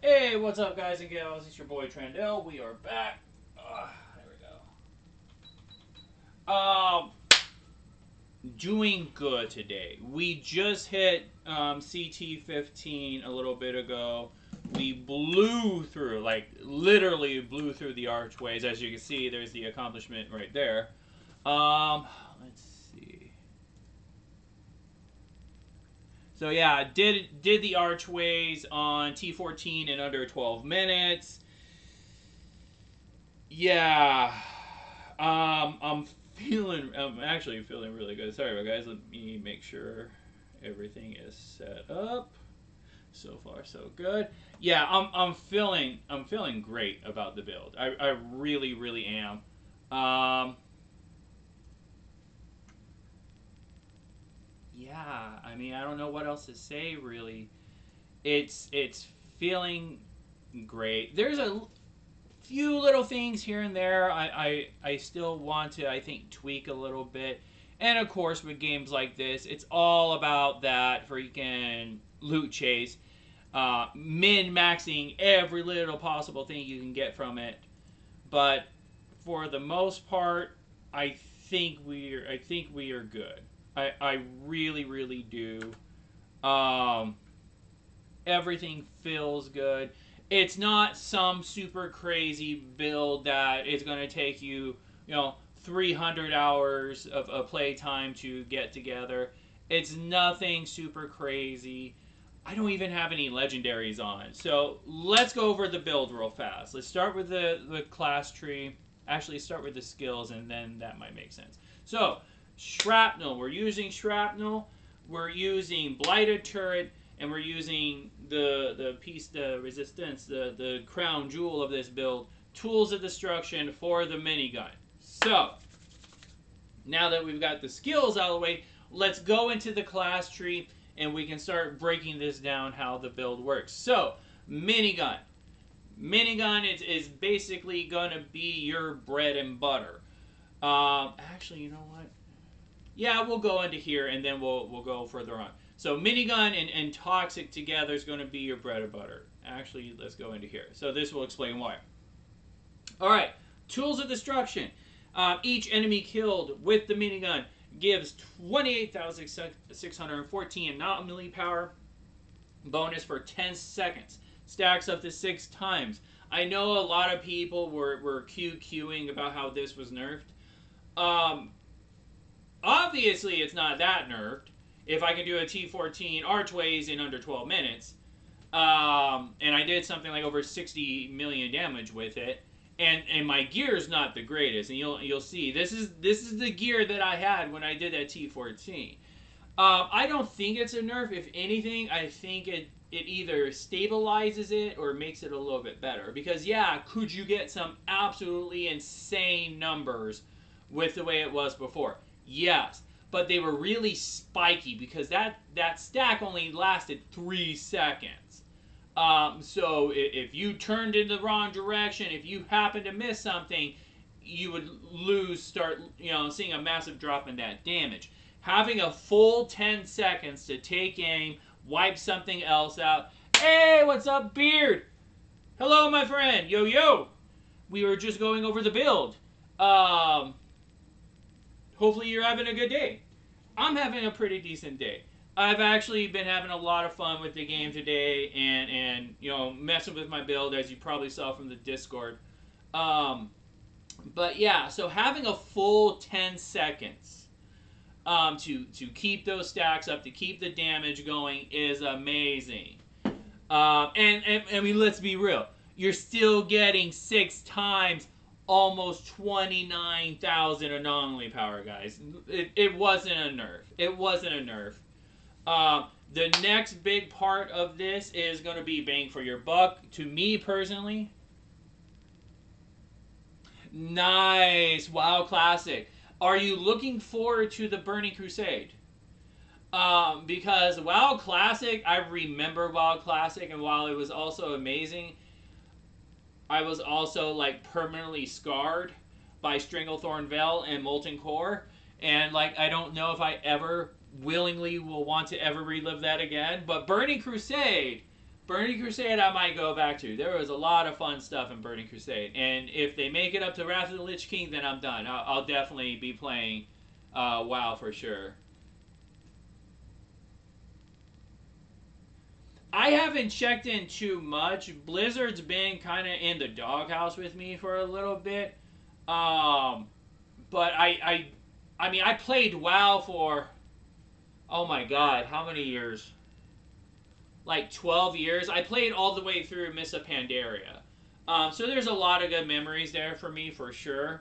Hey, what's up, guys and gals? It's your boy Trandel. We are back. There we go. Doing good today. We just hit CT15 a little bit ago. We blew through, like literally blew through the archways. As you can see, there's the accomplishment right there. Let's see. So yeah, did the archways on T14 in under 12 minutes. Yeah, I'm actually feeling really good. Sorry, guys. Let me make sure everything is set up. So far, so good. Yeah, I'm feeling great about the build. I really am. Yeah, I mean, I don't know what else to say, really. It's feeling great. There's a few little things here and there I still want to, I think, tweak a little bit. And, of course, with games like this, it's all about that freaking loot chase. Min-maxing every little possible thing you can get from it. But for the most part, I think we are good. I really do. Everything feels good. It's not some super crazy build that is going to take you, 300 hours of play time to get together. It's nothing super crazy. I don't even have any legendaries on. So let's go over the build real fast. Let's start with the class tree. Actually, start with the skills, and then that might make sense. So, shrapnel. We're using shrapnel. We're using blighted turret, and we're using the piece de resistance, the crown jewel of this build, tools of destruction for the minigun. So, now that we've got the skills out of the way, let's go into the class tree, and we can start breaking this down how the build works. So, minigun. Minigun is basically going to be your bread and butter. Actually, you know what? Yeah, we'll go into here, and then we'll go further on. So minigun and toxic together is going to be your bread and butter. Actually, let's go into here. So this will explain why. All right, tools of destruction. Each enemy killed with the minigun gives 28,614 melee power. Bonus for 10 seconds. Stacks up to 6 times. I know a lot of people were QQing about how this was nerfed. Obviously, it's not that nerfed. If I can do a T14 archways in under 12 minutes, and I did something like over 60 million damage with it, and my gear's not the greatest, and you'll see this is the gear that I had when I did that T14. I don't think it's a nerf. If anything, I think it either stabilizes it or makes it a little bit better. Because yeah, could you get some absolutely insane numbers with the way it was before? Yes, but they were really spiky because that stack only lasted 3 seconds. So if you turned in the wrong direction, if you happened to miss something, you would start seeing a massive drop in that damage. Having a full 10 seconds to take aim, wipe something else out. Hey, what's up, Beard? Hello, my friend. Yo, yo. We were just going over the build. Hopefully you're having a good day. I'm having a pretty decent day. I've actually been having a lot of fun with the game today and messing with my build, as you probably saw from the Discord. But yeah, so having a full 10 seconds to keep those stacks up, to keep the damage going is amazing. And I mean, let's be real. You're still getting 6 times almost 29,000 anomaly power, guys. It wasn't a nerf. It wasn't a nerf. The next big part of this is going to be bang for your buck. To me personally. Nice. WoW Classic. Are you looking forward to the Burning Crusade? Because WoW Classic, I remember WoW Classic, and while it was also amazing, I was also like permanently scarred by Stranglethorn Veil and Molten Core, and like I don't know if I ever willingly will want to ever relive that again. But Burning Crusade, Burning Crusade I might go back to. There was a lot of fun stuff in Burning Crusade. And if they make it up to Wrath of the Lich King, then I'm done. I'll definitely be playing WoW for sure. I haven't checked in too much. Blizzard's been kind of in the doghouse with me for a little bit. But I mean, I played WoW for, oh my god, how many years? Like 12 years. I played all the way through Mists of Pandaria. So there's a lot of good memories there for me for sure.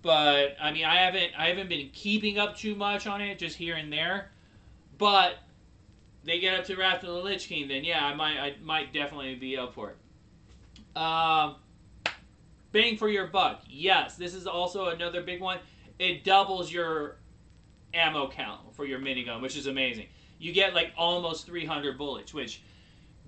But I mean, I haven't been keeping up too much on it, just here and there. But they get up to Wrath of the Lich King, then yeah, I might definitely be up for it. Bang for your buck. Yes, this is also another big one. It doubles your ammo count for your minigun, which is amazing. You get like almost 300 bullets, which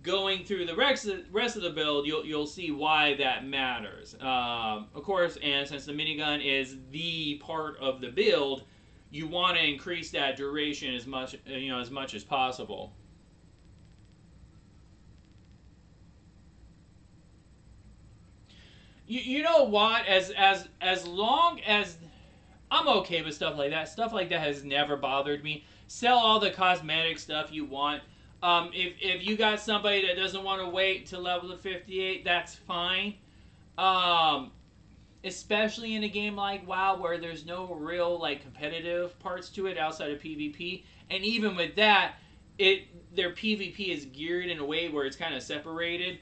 going through the rest of the build, you'll see why that matters. Of course, and since the minigun is the part of the build, you want to increase that duration as much as possible. You know what? As long as I'm okay with stuff like that. Stuff like that has never bothered me. Sell all the cosmetic stuff you want. If you got somebody that doesn't want to wait to level to 58, that's fine. Especially in a game like WoW where there's no real like competitive parts to it outside of PvP. And even with that, their PvP is geared in a way where it's kind of separated.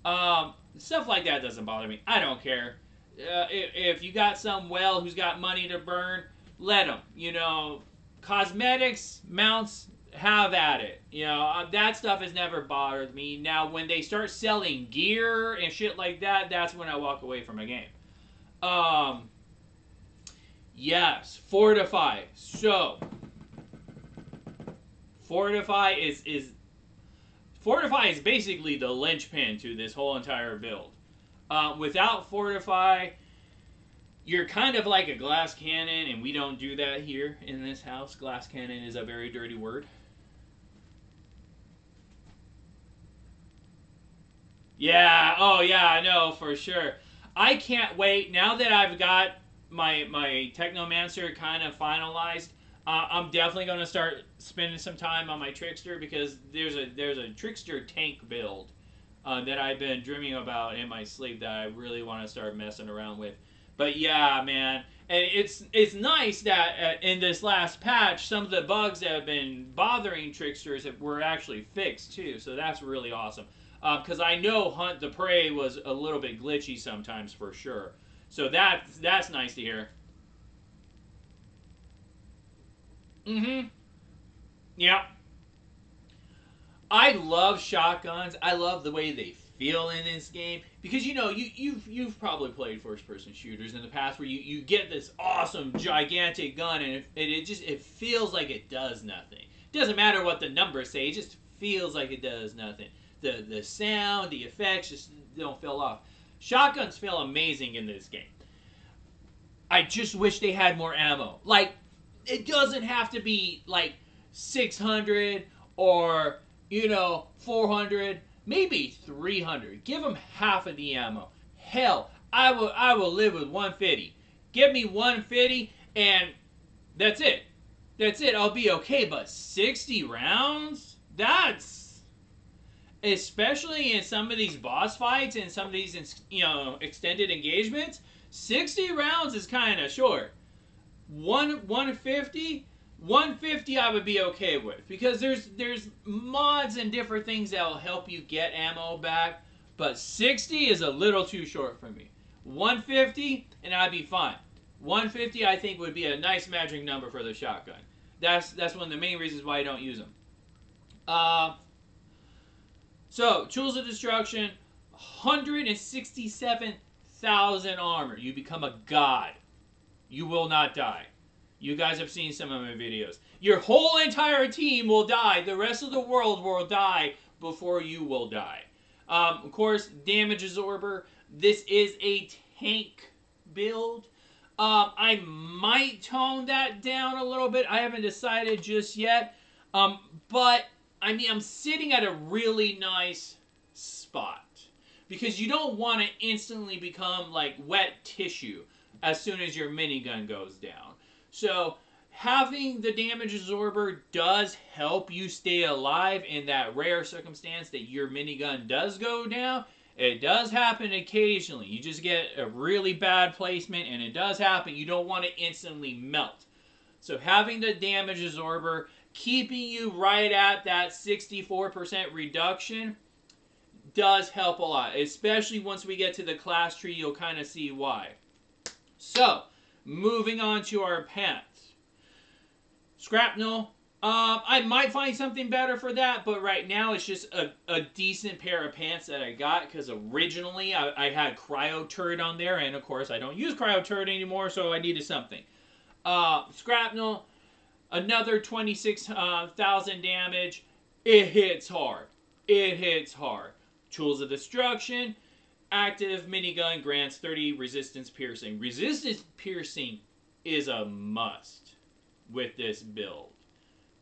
Stuff like that doesn't bother me. I don't care. If you got some whale who's got money to burn, let them. You know, cosmetics, mounts, have at it. You know, that stuff has never bothered me. Now, when they start selling gear and shit like that, that's when I walk away from a game. Yes, Fortify. So, Fortify is basically the linchpin to this whole entire build. Without Fortify, you're kind of like a glass cannon, and we don't do that here in this house. Glass cannon is a very dirty word. Yeah, oh yeah, I know, for sure. I can't wait, now that I've got my Technomancer kind of finalized, I'm definitely going to start spending some time on my Trickster, because there's a Trickster tank build that I've been dreaming about in my sleep that I really want to start messing around with. But yeah, man, and it's nice that in this last patch, some of the bugs that have been bothering Tricksters were actually fixed too, so that's really awesome. Because I know Hunt the Prey was a little bit glitchy sometimes for sure. So that's nice to hear. Mm-hmm. Yeah. I love shotguns. I love the way they feel in this game. Because, you know, you've probably played first-person shooters in the past where you get this awesome, gigantic gun and it feels like it does nothing. It doesn't matter what the numbers say. It just feels like it does nothing. The sound, the effects just don't feel off. Shotguns feel amazing in this game. I just wish they had more ammo. Like, it doesn't have to be like 600 or, you know, 400, maybe 300. Give them half of the ammo. Hell, I will live with 150. Give me 150 and that's it. That's it. I'll be okay. But 60 rounds? That's... Especially in some of these boss fights and some of these, you know, extended engagements, 60 rounds is kind of short. 150 I would be okay with, because there's mods and different things that will help you get ammo back, but 60 is a little too short for me. 150 and I'd be fine. 150 I think would be a nice magic number for the shotgun. That's one of the main reasons why I don't use them. So, Tools of Destruction, 167,000 armor. You become a god. You will not die. You guys have seen some of my videos. Your whole entire team will die. The rest of the world will die before you will die. Of course, Damage Absorber. This is a tank build. I might tone that down a little bit. I haven't decided just yet. But... I mean, I'm sitting at a really nice spot. Because you don't want to instantly become like wet tissue as soon as your minigun goes down. So having the damage absorber does help you stay alive in that rare circumstance that your minigun does go down. It does happen occasionally. You just get a really bad placement and it does happen. You don't want to instantly melt. So having the damage absorber, keeping you right at that 64% reduction does help a lot. Especially once we get to the class tree, you'll kind of see why. So, moving on to our pants. Shrapnel. I might find something better for that, but right now it's just a decent pair of pants that I got, because originally I had Cryo Turret on there, and of course I don't use Cryo Turret anymore, so I needed something. Shrapnel, another 26,000 damage. It hits hard. It hits hard. Tools of Destruction. Active minigun grants 30 resistance piercing. Resistance piercing is a must with this build.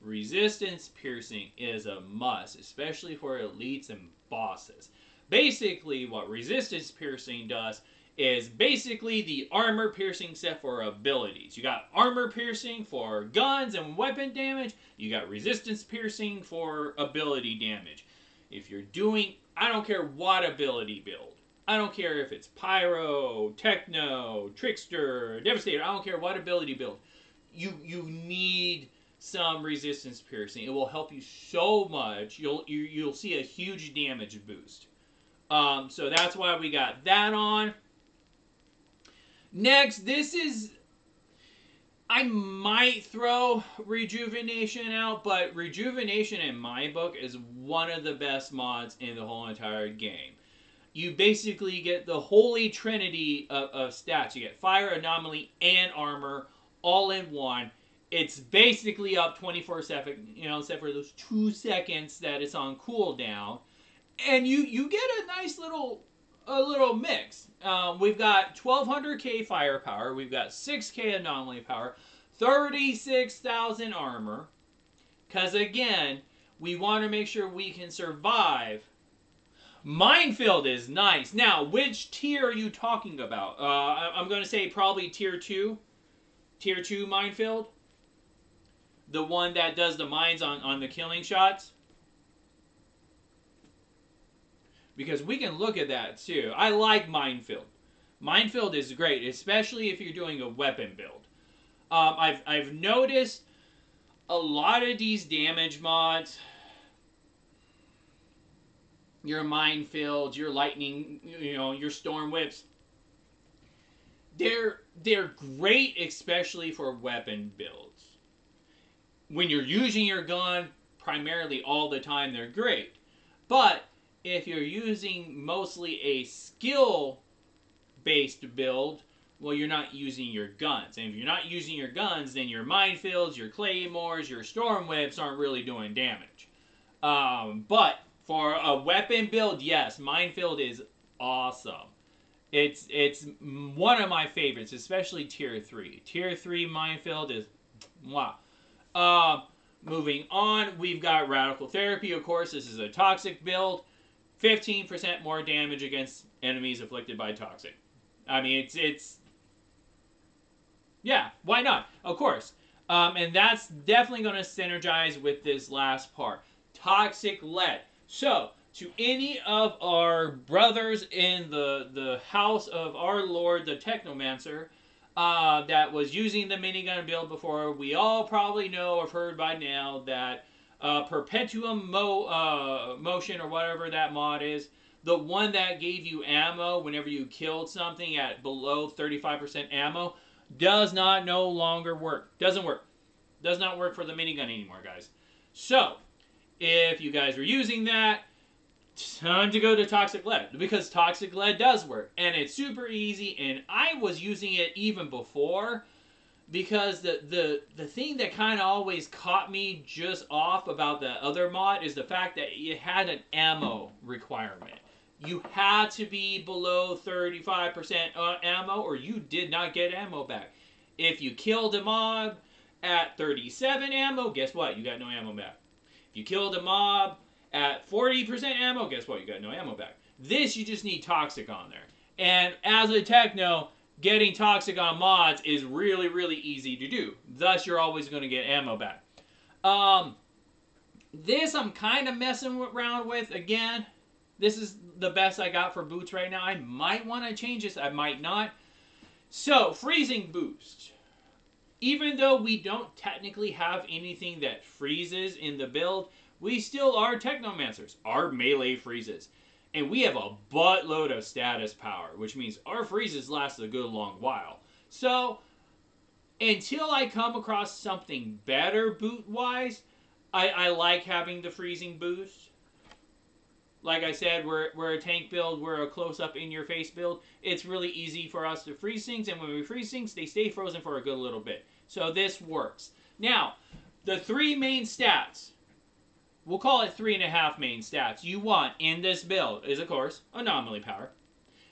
Resistance piercing is a must, especially for elites and bosses. Basically, what resistance piercing does is basically the armor piercing set for abilities. You got armor piercing for guns and weapon damage. You got resistance piercing for ability damage. If you're doing, I don't care what ability build. I don't care if it's Pyro, Techno, Trickster, Devastator. I don't care what ability build. You need some resistance piercing. It will help you so much. You'll see a huge damage boost. So that's why we got that on. Next, this is, I might throw Rejuvenation out, but Rejuvenation in my book is one of the best mods in the whole entire game. You basically get the holy trinity of stats. You get Fire, Anomaly, and Armor all in one. It's basically up 24/7, except for those 2 seconds that it's on cooldown. And you get a nice little mix. We've got 1200k firepower. We've got 6k anomaly power. 36,000 armor. Because again, we want to make sure we can survive. Minefield is nice. Now, which tier are you talking about? I'm going to say probably tier 2. Tier 2 Minefield. The one that does the mines on the killing shots. Because we can look at that too. I like Minefield. Minefield is great, especially if you're doing a weapon build. I've noticed a lot of these damage mods, your Minefield, your Lightning, your Storm Whips, they're great, especially for weapon builds. When you're using your gun primarily all the time, they're great. But if you're using mostly a skill-based build, well, you're not using your guns. And if you're not using your guns, then your Minefields, your Claymores, your Storm Whips aren't really doing damage. But for a weapon build, yes, Minefield is awesome. It's one of my favorites, especially Tier 3. Tier 3 Minefield is wow. Moving on, we've got Radical Therapy. Of course, this is a toxic build. 15% more damage against enemies afflicted by toxic. I mean, it's yeah, why not? Of course. And that's definitely going to synergize with this last part. Toxic lead. So, to any of our brothers in the house of our Lord, the Technomancer, that was using the minigun build before, we all probably know or have heard by now that Perpetuum Motion, or whatever that mod is, the one that gave you ammo whenever you killed something at below 35% ammo, does not no longer work. Doesn't work. Does not work for the minigun anymore, guys. So, if you guys were using that, time to go to Toxic Lead, because Toxic Lead does work, and it's super easy, and I was using it even before, because the thing that kind of always caught me just off about the other mod is the fact that it had an ammo requirement. You had to be below 35% ammo, or you did not get ammo back. If you killed a mob at 37 ammo, guess what? You got no ammo back. If you killed a mob At 40% ammo, guess what? You got no ammo back. This, you just need Toxic on there. And as a Techno, getting Toxic on mods is really, really easy to do. Thus, you're always going to get ammo back. This I'm kind of messing around with. Again, this is the best I got for boots right now. I might want to change this. I might not. So, freezing boost. Even though we don't technically have anything that freezes in the build, we still are Technomancers. Our melee freezes. And we have a buttload of status power, which means our freezes last a good long while. So, until I come across something better boot-wise, I like having the freezing boost. Like I said, we're a tank build, we're a close-up in-your-face build. It's really easy for us to freeze things, and when we freeze things, they stay frozen for a good little bit. So this works. Now, the 3 main stats, we'll call it 3.5 main stats you want in this build is, of course, anomaly power.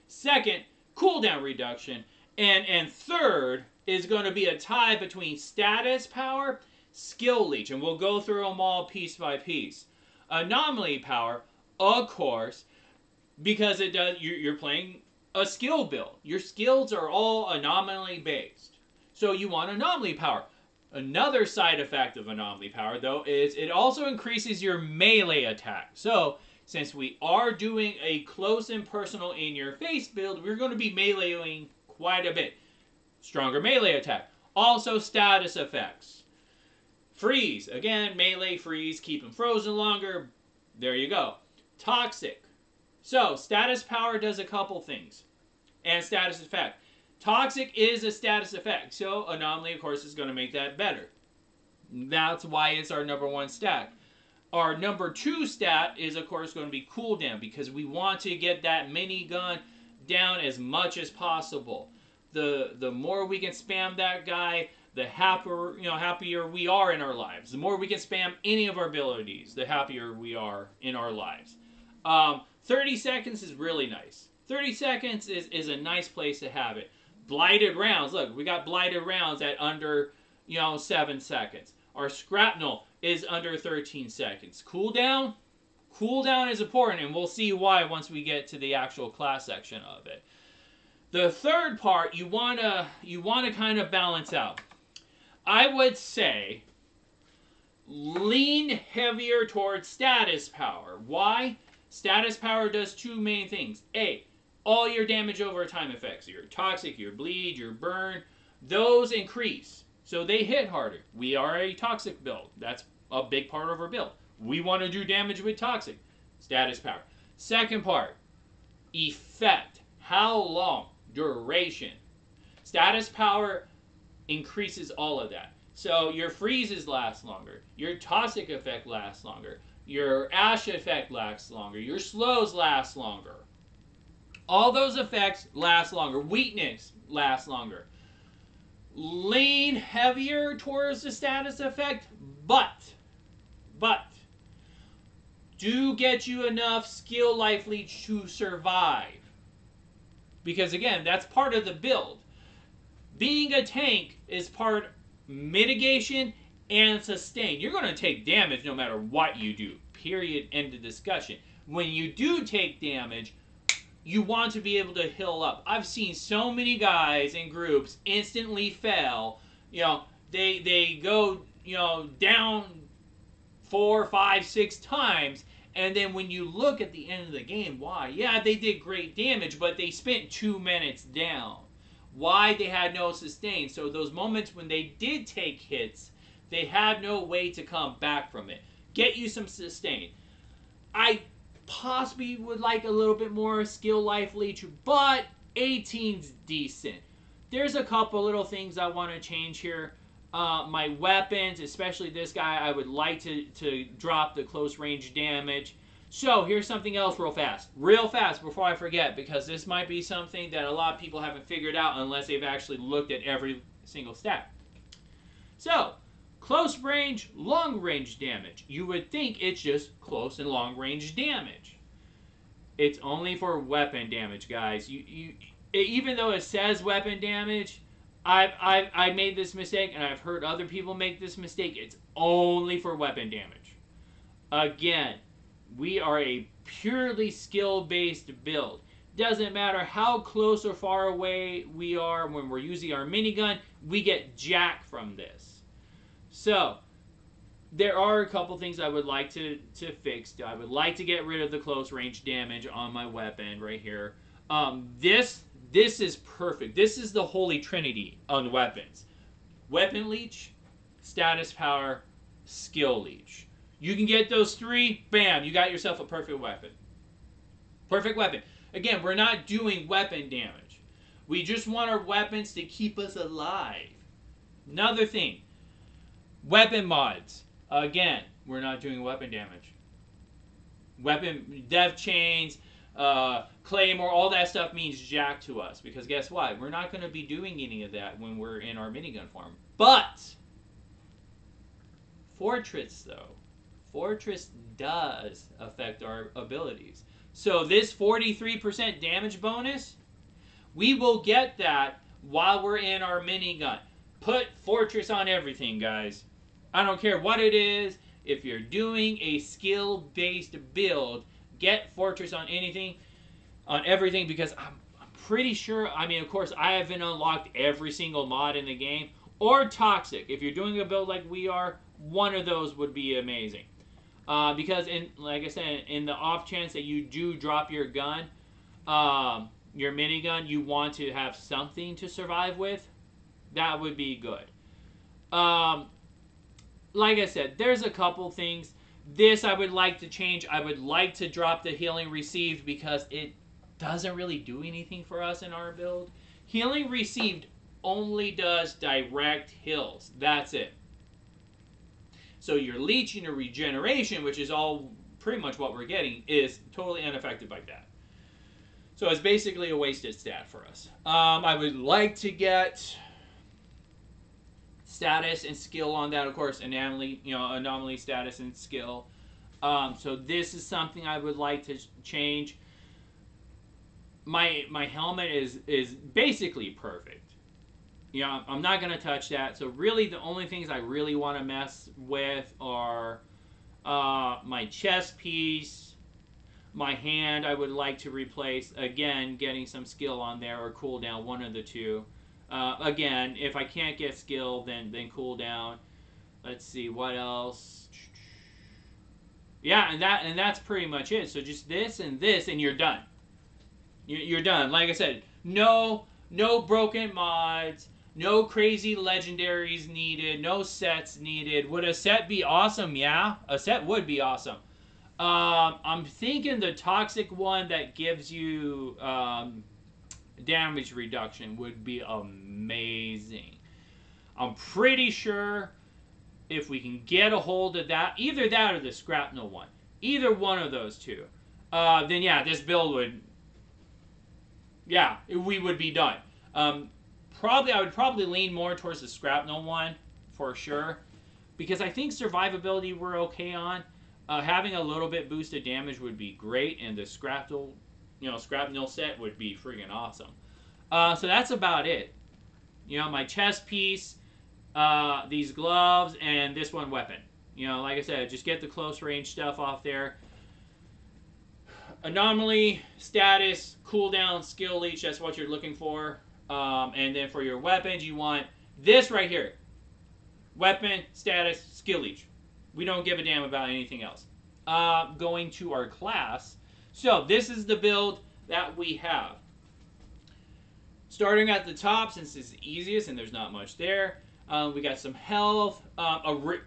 Second, cooldown reduction. And third is going to be a tie between status power, skill leech, and we'll go through them all piece by piece. Anomaly power, of course, because it does. You're playing a skill build. Your skills are all anomaly based, so you want anomaly power. Another side effect of anomaly power, though, is it also increases your melee attack. So, since we are doing a close and personal in-your-face build, we're going to be meleeing quite a bit. Stronger melee attack. Also, status effects. Freeze. Again, melee freeze. Keep them frozen longer. There you go. Toxic. So, status power does a couple things. And status effect. Toxic is a status effect. So, anomaly, of course, is going to make that better. That's why it's our #1 stat. Our #2 stat is, of course, going to be cooldown. Because we want to get that minigun down as much as possible. The more we can spam that guy, the happier we are in our lives. The more we can spam any of our abilities, the happier we are in our lives. 30 seconds is really nice. 30 seconds is a nice place to have it. Blighted rounds. Look, we got blighted rounds at under, 7 seconds. Our shrapnel is under 13 seconds. Cooldown? Cooldown is important, and we'll see why once we get to the actual class section of it. The third part, you wanna kind of balance out. I would say lean heavier towards status power. Why? Status power does 2 main things. A, all your damage over time effects, your toxic, your bleed, your burn, those increase. So they hit harder. We are a toxic build. That's a big part of our build. We want to do damage with toxic. Status power. Second part, effect. How long? Duration. Status power increases all of that. So your freezes last longer. Your toxic effect lasts longer. Your ash effect lasts longer. Your slows last longer. All those effects last longer. Weakness lasts longer. Lean heavier towards the status effect, but do get you enough skill life leech to survive. Because again, that's part of the build. Being a tank is part mitigation and sustain. You're going to take damage no matter what you do. Period. End of discussion. When you do take damage, you want to be able to heal up. I've seen so many guys in groups instantly fail. They go, down 4, 5, 6 times. And then when you look at the end of the game, why? Yeah, they did great damage, but they spent 2 minutes down. Why? They had no sustain. So those moments when they did take hits, they had no way to come back from it. Get you some sustain. I possibly would like a little bit more skill life leech, but 18's decent. There's a couple little things I want to change here. My weapons, especially this guy, I would like to drop the close range damage. So here's something else real fast before I forget, because this might be something that a lot of people haven't figured out unless they've actually looked at every single stat. So close range, long range damage. You would think it's just close and long range damage. It's only for weapon damage, guys. Even though it says weapon damage, I made this mistake, and I've heard other people make this mistake. It's only for weapon damage. Again, We are a purely skill-based build. Doesn't matter how close or far away we are when we're using our minigun, we get jack from this. So, there are a couple things I would like to fix. I would like to get rid of the close range damage on my weapon right here. This is perfect. This is the holy trinity on weapons. Weapon leech, status power, skill leech. You can get those three, bam, you got yourself a perfect weapon. Perfect weapon. Again, we're not doing weapon damage. We just want our weapons to keep us alive. Another thing, weapon mods. Again, we're not doing weapon damage. Weapon death chains, claymore, all that stuff means jack to us. Because guess what? We're not going to be doing any of that when we're in our minigun form. But, Fortress though. Fortress does affect our abilities. So this 43% damage bonus, we will get that while we're in our minigun. Put Fortress on everything, guys. I don't care what it is. If you're doing a skill-based build, get Fortress on anything, on everything, because I'm pretty sure, I mean, of course, I haven't unlocked every single mod in the game, or Toxic. If you're doing a build like we are, one of those would be amazing. Because, like I said, in the off chance that you do drop your gun, your minigun, you want to have something to survive with, that would be good. Like I said, there's a couple things. This I would like to change. I would like to drop the healing received because it doesn't really do anything for us in our build. Healing received only does direct heals. That's it. So your leech and your regeneration, which is all pretty much what we're getting, is totally unaffected by that. So it's basically a wasted stat for us. I would like to get status and skill on that, of course, anomaly status and skill. So this is something I would like to change. My helmet is basically perfect. You know, I'm not going to touch that. So really the only things I really want to mess with are my chest piece, my hand I would like to replace. Again, getting some skill on there or cooldown, one of the two. Again, if I can't get skill, then cooldown. Let's see, what else? Yeah, and that's pretty much it. So just this, and you're done. You're done. Like I said, no broken mods. No crazy legendaries needed. No sets needed. Would a set be awesome? Yeah, a set would be awesome. I'm thinking the toxic one that gives you damage reduction would be amazing. I'm pretty sure if we can get a hold of that, either that or the Scrapnel one, either one of those two, then yeah, this build would, yeah, we would be done. I would probably lean more towards the Scrapnel one for sure, because I think survivability we're okay on. Having a little bit boosted damage would be great, and the Scrapnel set would be freaking awesome. So that's about it. You know, my chest piece, these gloves, and this one weapon. You know, like I said, just get the close range stuff off there. Anomaly, status, cooldown, skill leech, that's what you're looking for. And then for your weapons, you want this right here. Weapon, status, skill leech. We don't give a damn about anything else. Going to our class. So this is the build that we have. Starting at the top, since it's the easiest and there's not much there. We got some health.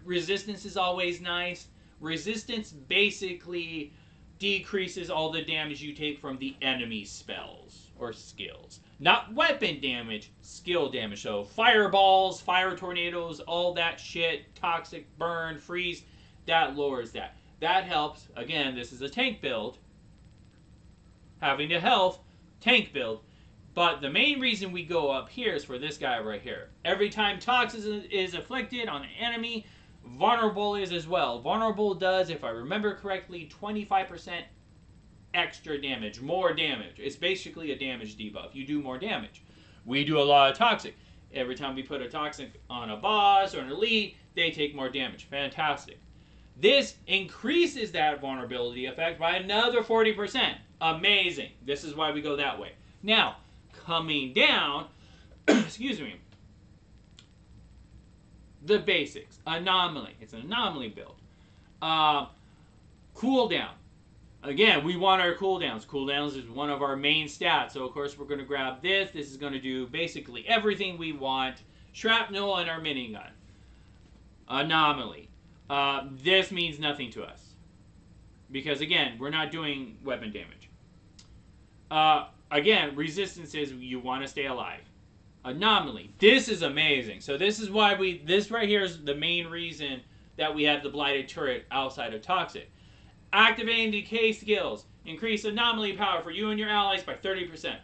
Resistance is always nice. Resistance basically decreases all the damage you take from the enemy spells or skills. Not weapon damage, skill damage. So fireballs, fire tornadoes, all that shit, toxic, burn, freeze, that lowers that. That helps. Again, this is a tank build. Having the health, tank build. But the main reason we go up here is for this guy right here. Every time Tox is afflicted on an enemy, Vulnerable is as well. Vulnerable does, if I remember correctly, 25% extra damage, more damage. It's basically a damage debuff. You do more damage. We do a lot of Toxic. Every time we put a Toxic on a boss or an elite, they take more damage. Fantastic. This increases that vulnerability effect by another 40%. Amazing. This is why we go that way. Now, coming down, excuse me, the basics. Anomaly. It's an anomaly build. Cooldown. Again, we want our cooldowns. Cooldowns is one of our main stats. So, of course, we're going to grab this. This is going to do basically everything we want. Shrapnel and our minigun. Anomaly. This means nothing to us. Because, again, we're not doing weapon damage. Again, resistance is you want to stay alive. Anomaly. This is amazing. So this is why this right here is the main reason that we have the blighted turret outside of toxic. Activating decay skills. Increase anomaly power for you and your allies by 30%.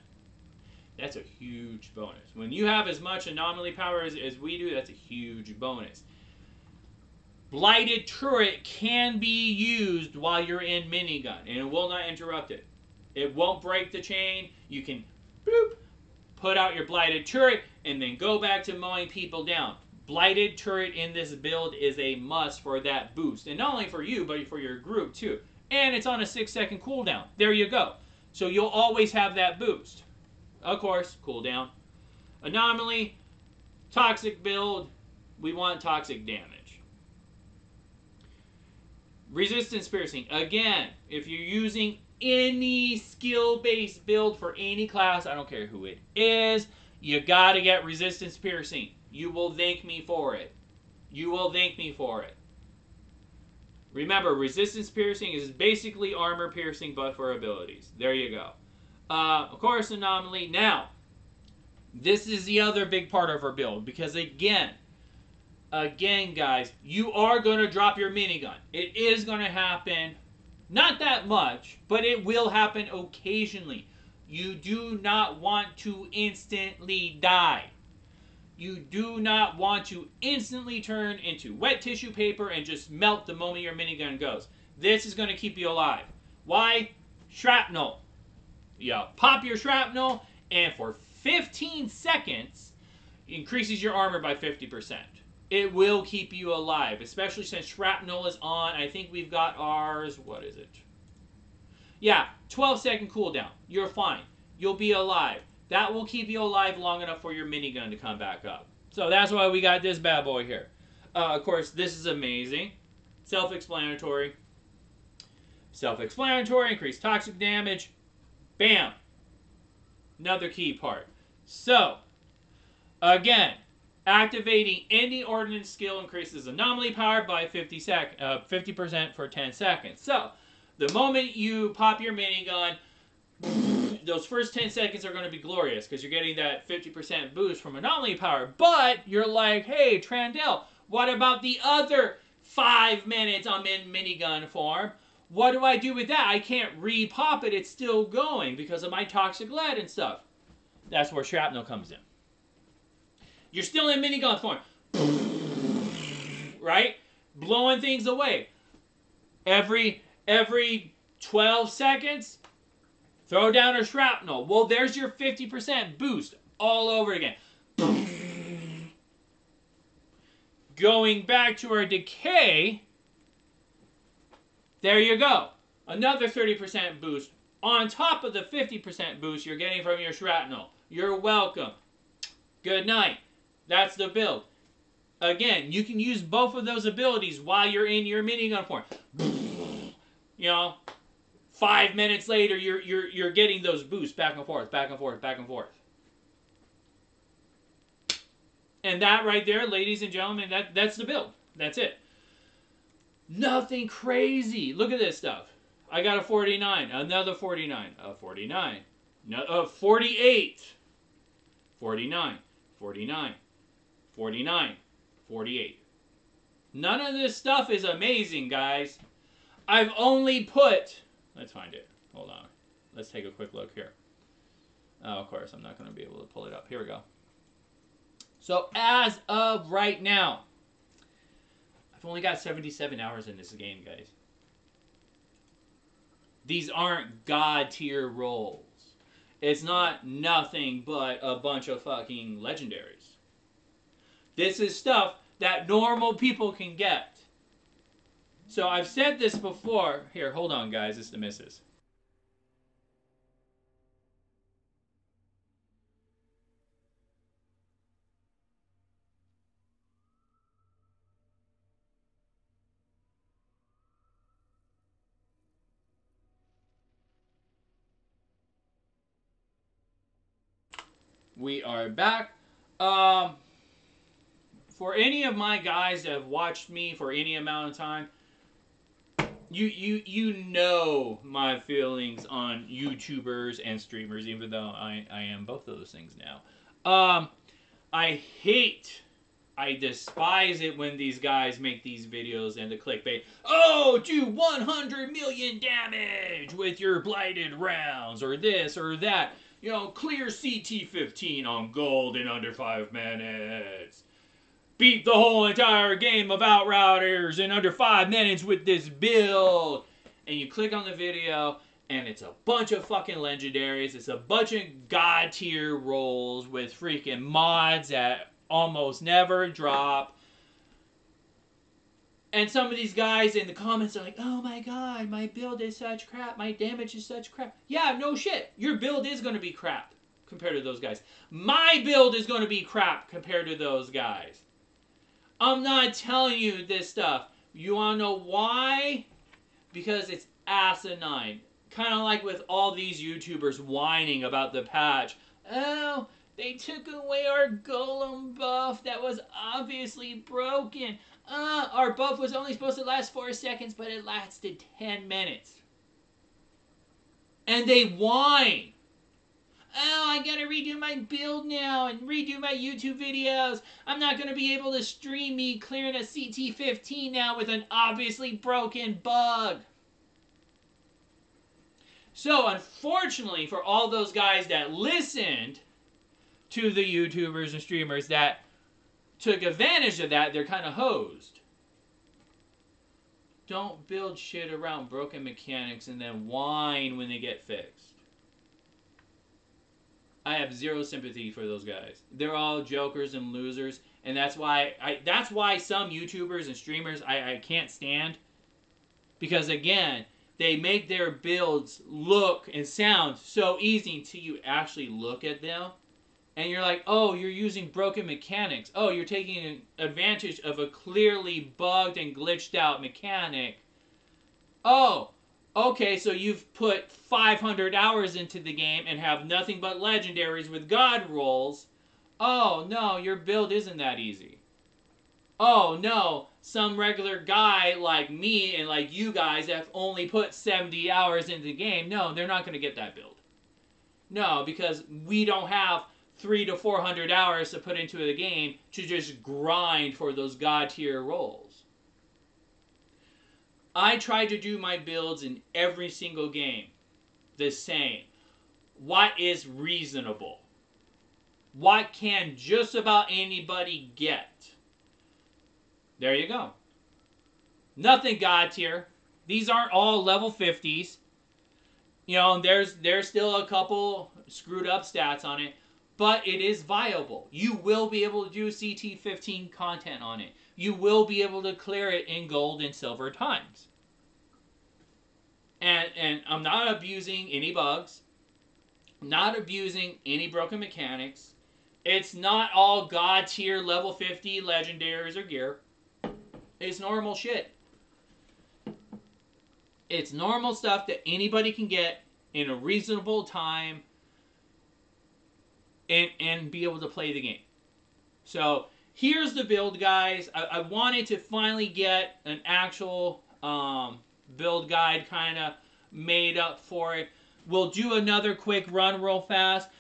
That's a huge bonus. When you have as much anomaly power as we do, that's a huge bonus. Blighted turret can be used while you're in minigun, and it will not interrupt it. It won't break the chain. You can boop, put out your blighted turret, and then go back to mowing people down. Blighted turret in this build is a must for that boost. And not only for you, but for your group too. And it's on a 6-second cooldown. There you go. So you'll always have that boost. Of course, cooldown. Anomaly, toxic build. We want toxic damage. Resistance piercing. Again, if you're using any skill-based build for any class, I don't care who it is, you gotta get resistance piercing. You will thank me for it. You will thank me for it. Remember, resistance piercing is basically armor piercing, but for abilities. There you go. Of course, anomaly. Now, this is the other big part of our build, because again, guys, you are going to drop your minigun. It is going to happen. Not that much, but it will happen occasionally. You do not want to instantly die. You do not want to instantly turn into wet tissue paper and just melt the moment your minigun goes. This is going to keep you alive. Why? Shrapnel. You pop your shrapnel, and for 15 seconds, it increases your armor by 50%. It will keep you alive, especially since shrapnel is on. I think we've got ours, what is it? Yeah, 12-second cooldown. You're fine. You'll be alive. That will keep you alive long enough for your minigun to come back up. So that's why we got this bad boy here. Of course, this is amazing. Self-explanatory. Self-explanatory, increased toxic damage. Bam. Another key part. So, again, activating any ordnance skill increases anomaly power by 50% for 10 seconds. So, the moment you pop your minigun, those first 10 seconds are going to be glorious because you're getting that 50% boost from anomaly power. But you're like, hey, Trandel, what about the other 5 minutes I'm in minigun form? What do I do with that? I can't re-pop it. It's still going because of my toxic lead and stuff. That's where shrapnel comes in. You're still in minigun form. Right? Blowing things away. Every 12 seconds, throw down a shrapnel. Well, there's your 50% boost all over again. Going back to our decay, there you go. Another 30% boost on top of the 50% boost you're getting from your shrapnel. You're welcome. Good night. That's the build. Again, you can use both of those abilities while you're in your minigun form. You know, 5 minutes later, you're getting those boosts back and forth, back and forth, back and forth. And that right there, ladies and gentlemen, that's the build. That's it. Nothing crazy. Look at this stuff. I got a 49, another 49, a 49, no, 48, 49, 49, 49, 48. None of this stuff is amazing, guys. I've only put... Let's find it. Hold on. Let's take a quick look here. Oh, of course, I'm not going to be able to pull it up. Here we go. So, as of right now, I've only got 77 hours in this game, guys. These aren't God tier rolls. It's not nothing but a bunch of fucking legendaries. This is stuff that normal people can get. So I've said this before. Here, hold on, guys. It's the missus. We are back. For any of my guys that have watched me for any amount of time, you know my feelings on YouTubers and streamers, even though I am both of those things now. I despise it when these guys make these videos and the clickbait. Oh, do 100 million damage with your blighted rounds, or this or that. You know, clear CT-15 on gold in under 5 minutes. Beat the whole entire game of Outriders in under 5 minutes with this build. And you click on the video, and it's a bunch of fucking legendaries. It's a bunch of god tier rolls with freaking mods that almost never drop. And some of these guys in the comments are like, oh my god, my build is such crap. My damage is such crap. Yeah, no shit. Your build is going to be crap compared to those guys. My build is going to be crap compared to those guys. I'm not telling you this stuff. You want to know why? Because it's asinine. Kind of like with all these YouTubers whining about the patch. Oh, they took away our golem buff that was obviously broken. Our buff was only supposed to last 4 seconds, but it lasted 10 minutes. And they whine. Oh, I gotta redo my build now and redo my YouTube videos. I'm not gonna be able to stream me clearing a CT-15 now with an obviously broken bug. So, unfortunately, for all those guys that listened to the YouTubers and streamers that took advantage of that, they're kind of hosed. Don't build shit around broken mechanics and then whine when they get fixed. I have zero sympathy for those guys. They're all jokers and losers, and that's why some YouTubers and streamers I can't stand. Because again, they make their builds look and sound so easy until you actually look at them. And you're like, oh, you're using broken mechanics. Oh, you're taking advantage of a clearly bugged and glitched out mechanic. Oh, okay, so you've put 500 hours into the game and have nothing but legendaries with god rolls. Oh, no, your build isn't that easy. Oh, no, some regular guy like me and like you guys have only put 70 hours into the game. No, they're not going to get that build. No, because we don't have 300 to 400 hours to put into the game to just grind for those god tier rolls. I try to do my builds in every single game the same. What is reasonable? What can just about anybody get? There you go. Nothing god tier. These aren't all level 50s. You know, there's still a couple screwed up stats on it. But it is viable. You will be able to do CT-15 content on it. You will be able to clear it in gold and silver times. And I'm not abusing any bugs. Not abusing any broken mechanics. It's not all god tier level 50 legendaries or gear. It's normal shit. It's normal stuff that anybody can get in a reasonable time and be able to play the game. So here's the build, guys. I wanted to finally get an actual build guide kind of made up for it. We'll do another quick run real fast.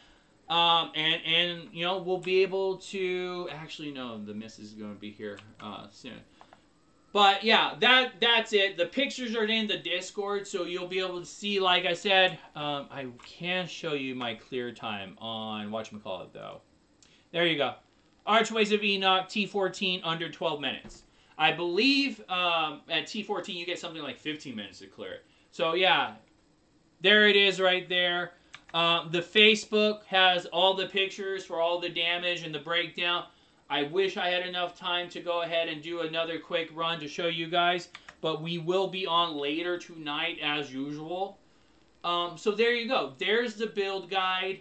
And you know, we'll be able to... Actually, no, the miss is going to be here soon. But yeah, that's it. The pictures are in the Discord, so you'll be able to see, like I said, I can show you my clear time on whatchamacallit, though. There you go. Archways of Enoch, T14, under 12 minutes. I believe at T14 you get something like 15 minutes to clear it. So yeah, there it is right there. The Facebook has all the pictures for all the damage and the breakdown. I wish I had enough time to go ahead and do another quick run to show you guys. but we will be on later tonight as usual. So there you go. There's the build guide.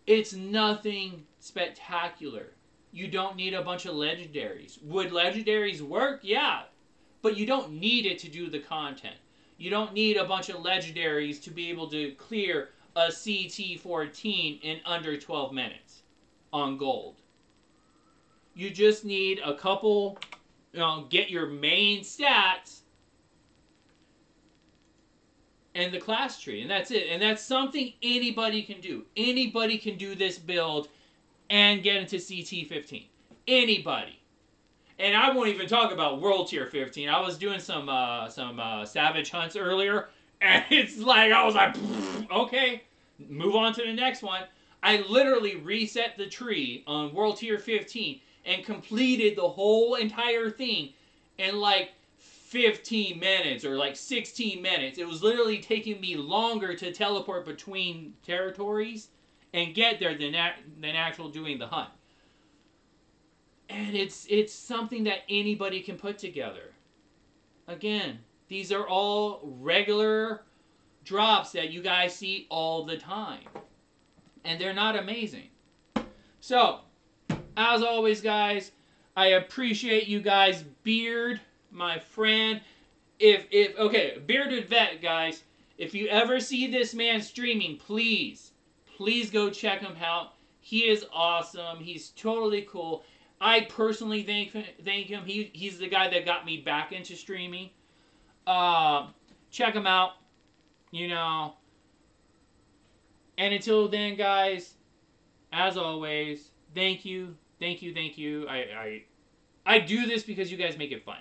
It's nothing spectacular. You don't need a bunch of legendaries. Would legendaries work? Yeah. But you don't need it to do the content. You don't need a bunch of legendaries to be able to clear a CT14 in under 12 minutes on gold. You just need a couple, get your main stats and the class tree, and that's it. And that's something anybody can do. Anybody can do this build and get into CT15. Anybody. And I won't even talk about World Tier 15. I was doing some Savage Hunts earlier, and it's like, I was like, okay, move on to the next one. I literally reset the tree on World Tier 15 and completed the whole entire thing in like 15 minutes or like 16 minutes. It was literally taking me longer to teleport between territories and get there than actual doing the hunt. And it's something that anybody can put together. Again, these are all regular drops that you guys see all the time. And they're not amazing. So, as always, guys, I appreciate you guys. Beard, my friend. Okay, Bearded Vet, guys. If you ever see this man streaming, please go check him out. He is awesome. He's totally cool. I personally thank him. He's the guy that got me back into streaming. Check him out. And until then, guys, as always, thank you. I do this because you guys make it fun.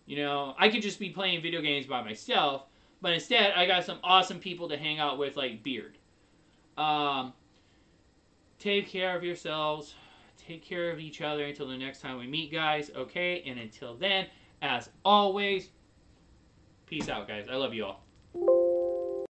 I could just be playing video games by myself, but instead, I got some awesome people to hang out with, like Beard. Take care of yourselves. Take care of each other until the next time we meet, guys. Okay? And until then, as always, peace out, guys. I love you all.